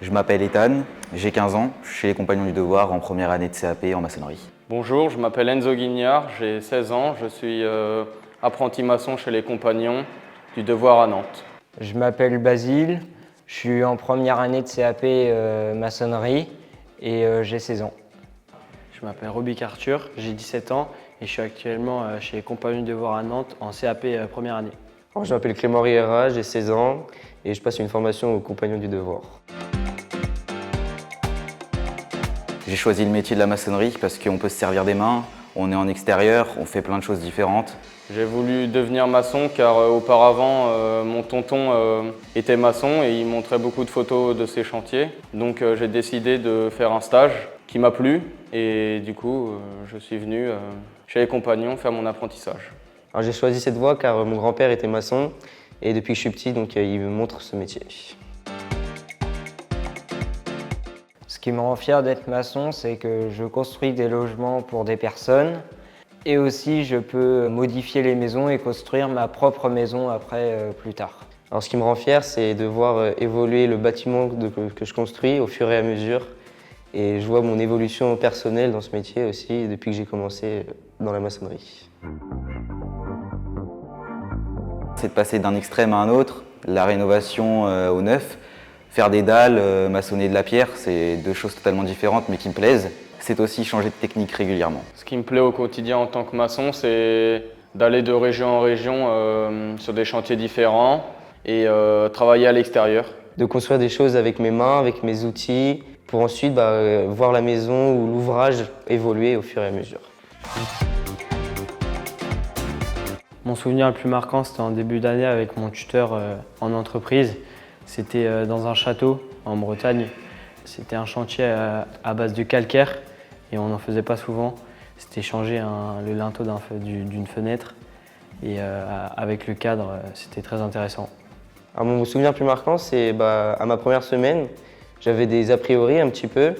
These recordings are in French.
Je m'appelle Ethan, j'ai 15 ans, je suis chez les Compagnons du Devoir en première année de CAP en maçonnerie. Bonjour, je m'appelle Enzo Guignard, j'ai 16 ans, je suis apprenti maçon chez les Compagnons du Devoir à Nantes. Je m'appelle Basile, je suis en première année de CAP maçonnerie et j'ai 16 ans. Je m'appelle Robic Arthur, j'ai 17 ans et je suis actuellement chez les Compagnons du Devoir à Nantes en CAP première année. Je m'appelle Clément Riera, j'ai 16 ans et je passe une formation aux Compagnons du Devoir. J'ai choisi le métier de la maçonnerie parce qu'on peut se servir des mains, on est en extérieur, on fait plein de choses différentes. J'ai voulu devenir maçon car auparavant mon tonton était maçon et il montrait beaucoup de photos de ses chantiers. Donc j'ai décidé de faire un stage qui m'a plu et du coup je suis venu chez les Compagnons faire mon apprentissage. Alors, j'ai choisi cette voie car mon grand-père était maçon et depuis que je suis petit, donc, il me montre ce métier. Ce qui me rend fier d'être maçon, c'est que je construis des logements pour des personnes et aussi je peux modifier les maisons et construire ma propre maison après plus tard. Alors, ce qui me rend fier, c'est de voir évoluer le bâtiment que je construis au fur et à mesure. Et je vois mon évolution personnelle dans ce métier aussi depuis que j'ai commencé dans la maçonnerie. C'est de passer d'un extrême à un autre, la rénovation au neuf. Faire des dalles, maçonner de la pierre, c'est deux choses totalement différentes mais qui me plaisent. C'est aussi changer de technique régulièrement. Ce qui me plaît au quotidien en tant que maçon, c'est d'aller de région en région sur des chantiers différents et travailler à l'extérieur. De construire des choses avec mes mains, avec mes outils, pour ensuite voir la maison ou l'ouvrage évoluer au fur et à mesure. Mon souvenir le plus marquant, c'était en début d'année avec mon tuteur en entreprise. C'était dans un château en Bretagne. C'était un chantier à base de calcaire et on n'en faisait pas souvent. C'était changer le linteau d'une fenêtre et avec le cadre, c'était très intéressant. Alors, mon souvenir le plus marquant, c'est à ma première semaine, j'avais des a priori un petit peu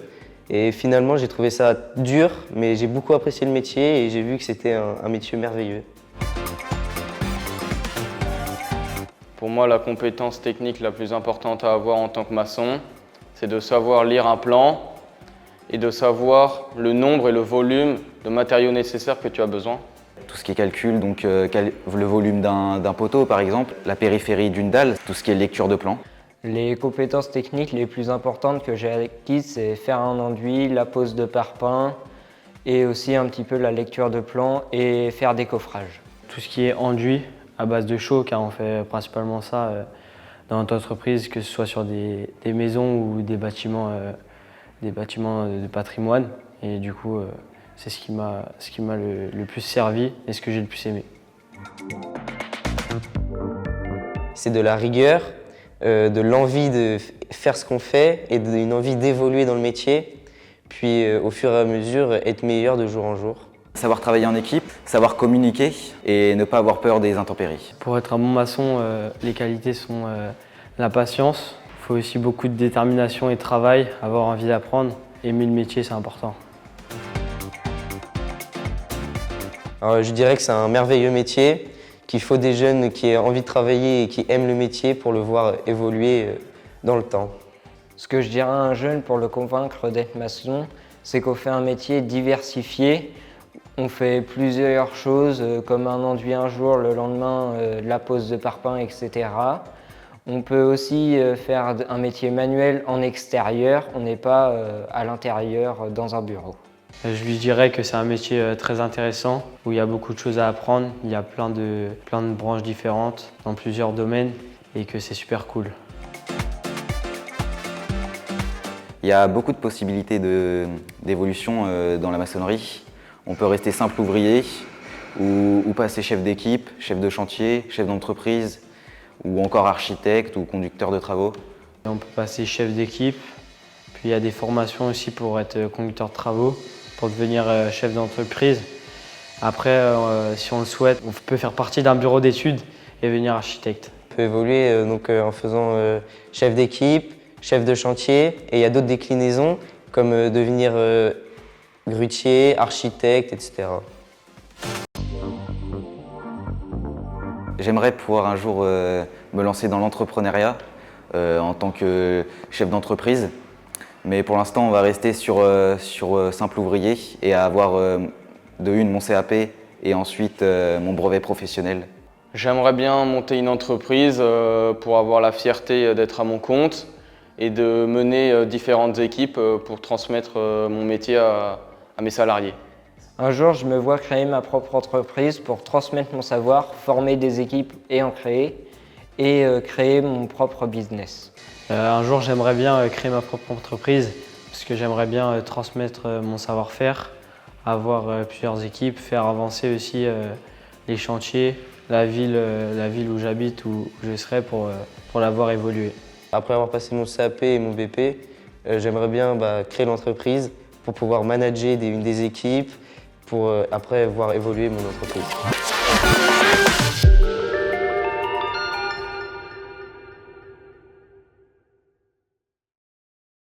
et finalement j'ai trouvé ça dur, mais j'ai beaucoup apprécié le métier et j'ai vu que c'était un métier merveilleux. Pour moi, la compétence technique la plus importante à avoir en tant que maçon, c'est de savoir lire un plan et de savoir le nombre et le volume de matériaux nécessaires que tu as besoin. Tout ce qui est calcul, donc le volume d'un poteau par exemple, la périphérie d'une dalle, tout ce qui est lecture de plan. Les compétences techniques les plus importantes que j'ai acquises, c'est faire un enduit, la pose de parpaing et aussi un petit peu la lecture de plan et faire des coffrages. Tout ce qui est enduit à base de chaux, car on fait principalement ça dans notre entreprise, que ce soit sur des maisons ou des bâtiments de patrimoine. Et du coup, c'est ce qui m'a le plus servi et ce que j'ai le plus aimé. C'est de la rigueur, de l'envie de faire ce qu'on fait et d'une envie d'évoluer dans le métier, puis au fur et à mesure être meilleur de jour en jour. Savoir travailler en équipe, savoir communiquer et ne pas avoir peur des intempéries. Pour être un bon maçon, les qualités sont la patience. Il faut aussi beaucoup de détermination et de travail, avoir envie d'apprendre. Aimer le métier, c'est important. Alors, je dirais que c'est un merveilleux métier, qu'il faut des jeunes qui aient envie de travailler et qui aiment le métier pour le voir évoluer dans le temps. Ce que je dirais à un jeune pour le convaincre d'être maçon, c'est qu'on fait un métier diversifié. On fait plusieurs choses, comme un enduit un jour, le lendemain, la pose de parpaing, etc. On peut aussi faire un métier manuel en extérieur, on n'est pas à l'intérieur dans un bureau. Je lui dirais que c'est un métier très intéressant, où il y a beaucoup de choses à apprendre, il y a plein de branches différentes dans plusieurs domaines et que c'est super cool. Il y a beaucoup de possibilités d'évolution dans la maçonnerie. On peut rester simple ouvrier ou passer chef d'équipe, chef de chantier, chef d'entreprise ou encore architecte ou conducteur de travaux. On peut passer chef d'équipe, puis il y a des formations aussi pour être conducteur de travaux, pour devenir chef d'entreprise. Après, si on le souhaite, on peut faire partie d'un bureau d'études et devenir architecte. On peut évoluer en faisant chef d'équipe, chef de chantier et il y a d'autres déclinaisons comme devenir grutier, architecte, etc. J'aimerais pouvoir un jour me lancer dans l'entrepreneuriat en tant que chef d'entreprise. Mais pour l'instant, on va rester sur simple ouvrier et à avoir de une mon CAP et ensuite mon brevet professionnel. J'aimerais bien monter une entreprise pour avoir la fierté d'être à mon compte et de mener différentes équipes pour transmettre mon métier à mes salariés. Un jour, je me vois créer ma propre entreprise pour transmettre mon savoir, former des équipes et en créer, et créer mon propre business. Un jour, j'aimerais bien créer ma propre entreprise parce que j'aimerais bien transmettre mon savoir-faire, avoir plusieurs équipes, faire avancer aussi les chantiers, la ville où j'habite, où je serai pour la voir évoluer. Après avoir passé mon CAP et mon BP, j'aimerais bien créer l'entreprise pour pouvoir manager des équipes, pour après voir évoluer mon entreprise.